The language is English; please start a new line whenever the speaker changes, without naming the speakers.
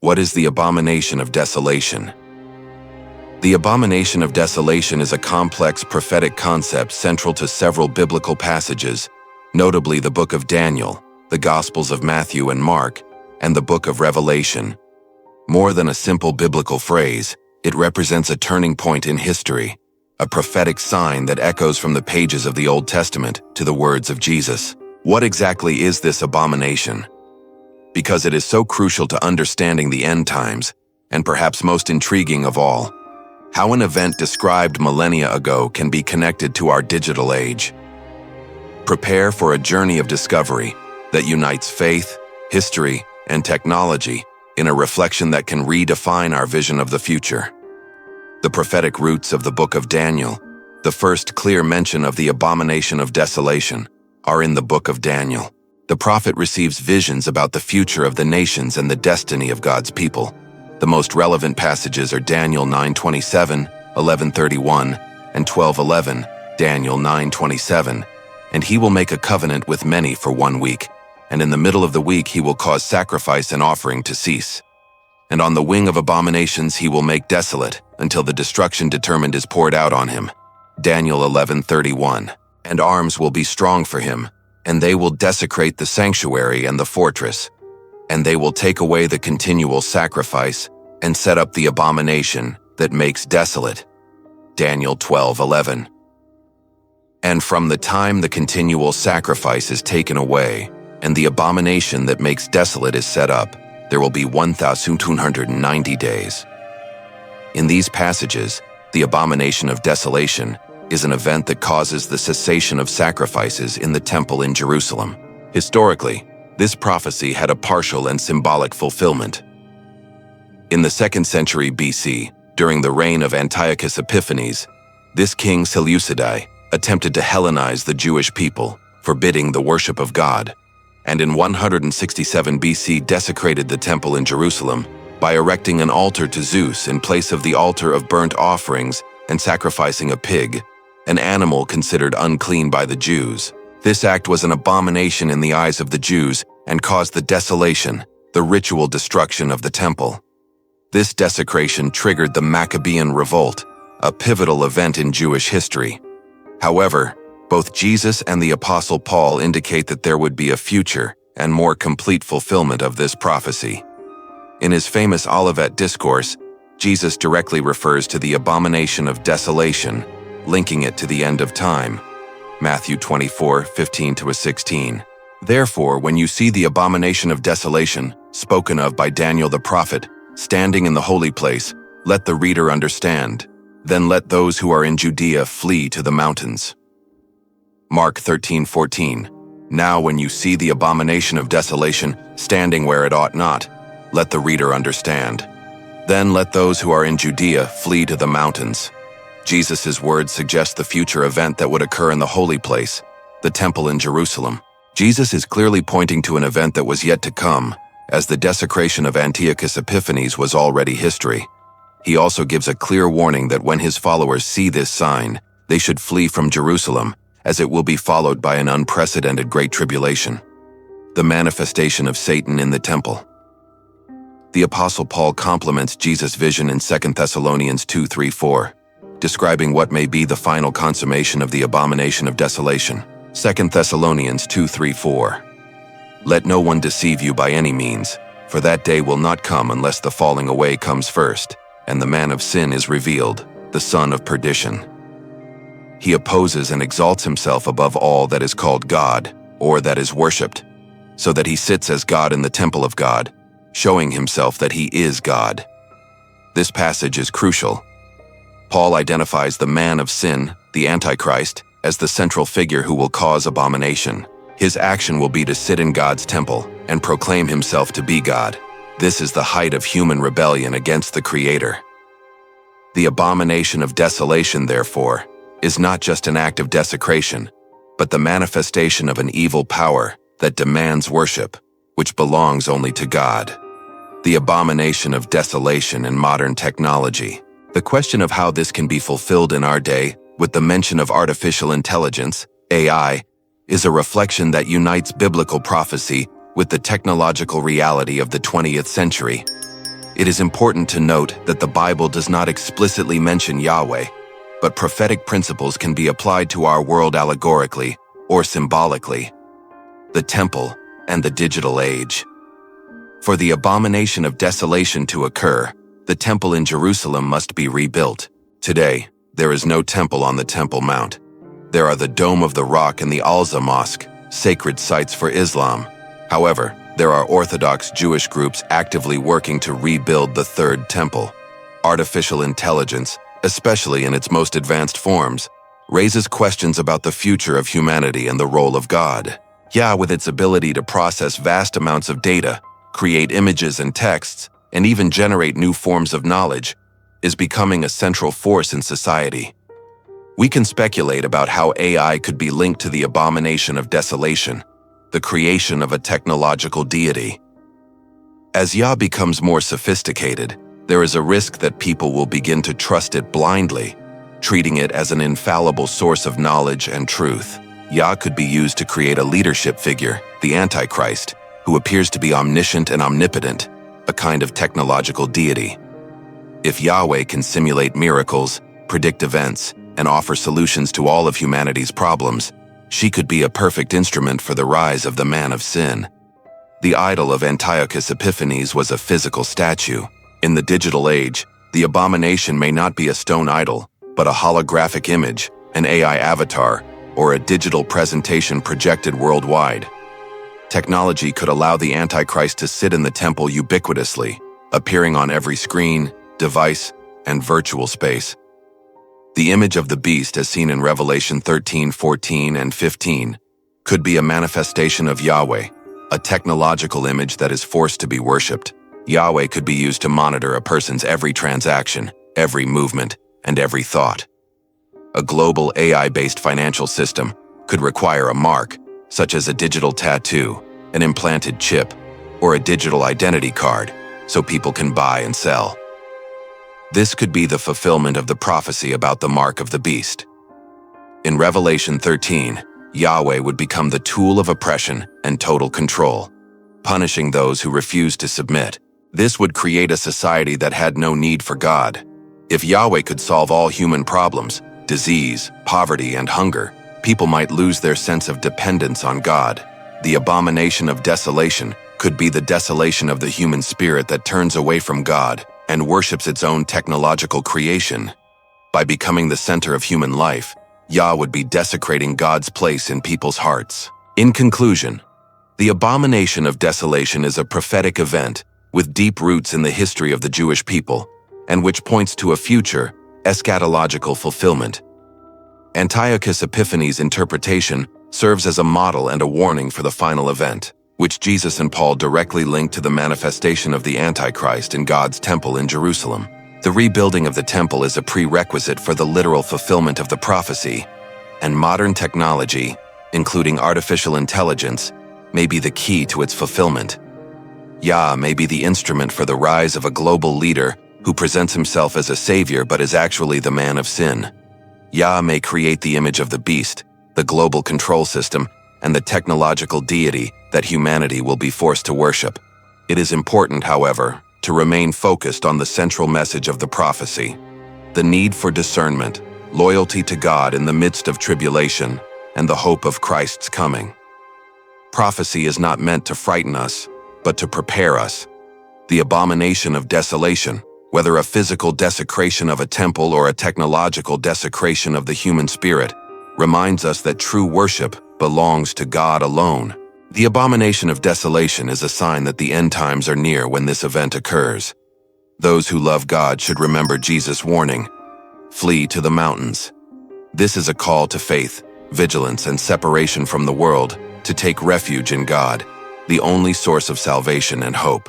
What is the Abomination of Desolation? The Abomination of Desolation is a complex prophetic concept central to several biblical passages, notably the Book of Daniel, the Gospels of Matthew and Mark, and the Book of Revelation. More than a simple biblical phrase, it represents a turning point in history, a prophetic sign that echoes from the pages of the Old Testament to the words of Jesus. What exactly is this abomination? Because it is so crucial to understanding the end times, and perhaps most intriguing of all, how an event described millennia ago can be connected to our digital age. Prepare for a journey of discovery that unites faith, history, and technology in a reflection that can redefine our vision of the future. The prophetic roots of the Book of Daniel, the first clear mention of the Abomination of Desolation, are in the Book of Daniel. The prophet receives visions about the future of the nations and the destiny of God's people. The most relevant passages are Daniel 9:27, 11:31, and 12:11, Daniel 9:27. And he will make a covenant with many for 1 week, and in the middle of the week he will cause sacrifice and offering to cease. And on the wing of abominations he will make desolate, until the destruction determined is poured out on him. Daniel 11:31. And arms will be strong for him, and they will desecrate the sanctuary and the fortress, and they will take away the continual sacrifice and set up the abomination that makes desolate. Daniel 12:11. And from the time the continual sacrifice is taken away, and the abomination that makes desolate is set up, there will be 1,290 days. In these passages, the Abomination of Desolation is an event that causes the cessation of sacrifices in the temple in Jerusalem. Historically, this prophecy had a partial and symbolic fulfillment. In the 2nd century BC, during the reign of Antiochus Epiphanes, this king Seleucidae attempted to Hellenize the Jewish people, forbidding the worship of God, and in 167 BC desecrated the temple in Jerusalem by erecting an altar to Zeus in place of the altar of burnt offerings and sacrificing a pig, an animal considered unclean by the Jews. This act was an abomination in the eyes of the Jews and caused the desolation, the ritual destruction of the temple. This desecration triggered the Maccabean Revolt, a pivotal event in Jewish history. However, both Jesus and the Apostle Paul indicate that there would be a future and more complete fulfillment of this prophecy. In his famous Olivet Discourse, Jesus directly refers to the Abomination of Desolation, linking it to the end of time. Matthew 24:15-16. Therefore, when you see the Abomination of Desolation, spoken of by Daniel the prophet, standing in the holy place, let the reader understand. Then let those who are in Judea flee to the mountains. Mark 13:14. Now when you see the Abomination of Desolation standing where it ought not, let the reader understand. Then let those who are in Judea flee to the mountains. Jesus' words suggest the future event that would occur in the holy place, the temple in Jerusalem. Jesus is clearly pointing to an event that was yet to come, as the desecration of Antiochus Epiphanes was already history. He also gives a clear warning that when his followers see this sign, they should flee from Jerusalem, as it will be followed by an unprecedented great tribulation. The manifestation of Satan in the temple. The Apostle Paul complements Jesus' vision in 2 Thessalonians 2:3-4, describing what may be the final consummation of the Abomination of Desolation. 2 Thessalonians 2:3-4. Let no one deceive you by any means, for that day will not come unless the falling away comes first, and the man of sin is revealed, the son of perdition. He opposes and exalts himself above all that is called God, or that is worshipped, so that he sits as God in the temple of God, showing himself that he is God. This passage is crucial. Paul identifies the man of sin, the Antichrist, as the central figure who will cause abomination. His action will be to sit in God's temple and proclaim himself to be God. This is the height of human rebellion against the Creator. The Abomination of Desolation, therefore, is not just an act of desecration, but the manifestation of an evil power that demands worship, which belongs only to God. The Abomination of Desolation in modern technology. The question of how this can be fulfilled in our day, with the mention of artificial intelligence, AI, is a reflection that unites biblical prophecy with the technological reality of the 20th century. It is important to note that the Bible does not explicitly mention Yahweh, but prophetic principles can be applied to our world allegorically or symbolically. The temple and the digital age. For the abomination of desolation to occur, the temple in Jerusalem must be rebuilt. Today, there is no temple on the Temple Mount. There are the Dome of the Rock and the Al-Aqsa Mosque, sacred sites for Islam. However, there are Orthodox Jewish groups actively working to rebuild the Third Temple. Artificial intelligence, especially in its most advanced forms, raises questions about the future of humanity and the role of God. Yah, with its ability to process vast amounts of data, create images and texts, and even generate new forms of knowledge, is becoming a central force in society. We can speculate about how AI could be linked to the abomination of desolation, the creation of a technological deity. As Yah becomes more sophisticated, there is a risk that people will begin to trust it blindly, treating it as an infallible source of knowledge and truth. Yah could be used to create a leadership figure, the Antichrist, who appears to be omniscient and omnipotent, a kind of technological deity. If Yahweh can simulate miracles, predict events, and offer solutions to all of humanity's problems, she could be a perfect instrument for the rise of the man of sin. The idol of Antiochus Epiphanes was a physical statue. In the digital age, the abomination may not be a stone idol, but a holographic image, an AI avatar, or a digital presentation projected worldwide. Technology could allow the Antichrist to sit in the temple ubiquitously, appearing on every screen, device, and virtual space. The image of the beast as seen in Revelation 13, 14, and 15 could be a manifestation of Yahweh, a technological image that is forced to be worshipped. Yahweh could be used to monitor a person's every transaction, every movement, and every thought. A global AI-based financial system could require a mark, such as a digital tattoo, an implanted chip, or a digital identity card, so people can buy and sell. This could be the fulfillment of the prophecy about the mark of the beast. In Revelation 13, Yahweh would become the tool of oppression and total control, punishing those who refuse to submit. This would create a society that had no need for God. If Yahweh could solve all human problems, disease, poverty, and hunger, people might lose their sense of dependence on God. The abomination of desolation could be the desolation of the human spirit that turns away from God and worships its own technological creation. By becoming the center of human life, Yah would be desecrating God's place in people's hearts. In conclusion, the abomination of desolation is a prophetic event with deep roots in the history of the Jewish people, and which points to a future, eschatological fulfillment. Antiochus Epiphanes' interpretation serves as a model and a warning for the final event, which Jesus and Paul directly linked to the manifestation of the Antichrist in God's temple in Jerusalem. The rebuilding of the temple is a prerequisite for the literal fulfillment of the prophecy, and modern technology, including artificial intelligence, may be the key to its fulfillment. Yah may be the instrument for the rise of a global leader who presents himself as a savior but is actually the man of sin. Yah may create the image of the beast, the global control system, and the technological deity that humanity will be forced to worship. It is important, however, to remain focused on the central message of the prophecy: the need for discernment, loyalty to God in the midst of tribulation, and the hope of Christ's coming. Prophecy is not meant to frighten us, but to prepare us. The abomination of desolation, whether a physical desecration of a temple or a technological desecration of the human spirit, reminds us that true worship belongs to God alone. The abomination of desolation is a sign that the end times are near when this event occurs. Those who love God should remember Jesus' warning: flee to the mountains. This is a call to faith, vigilance, and separation from the world, to take refuge in God, the only source of salvation and hope.